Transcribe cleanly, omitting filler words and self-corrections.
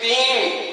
3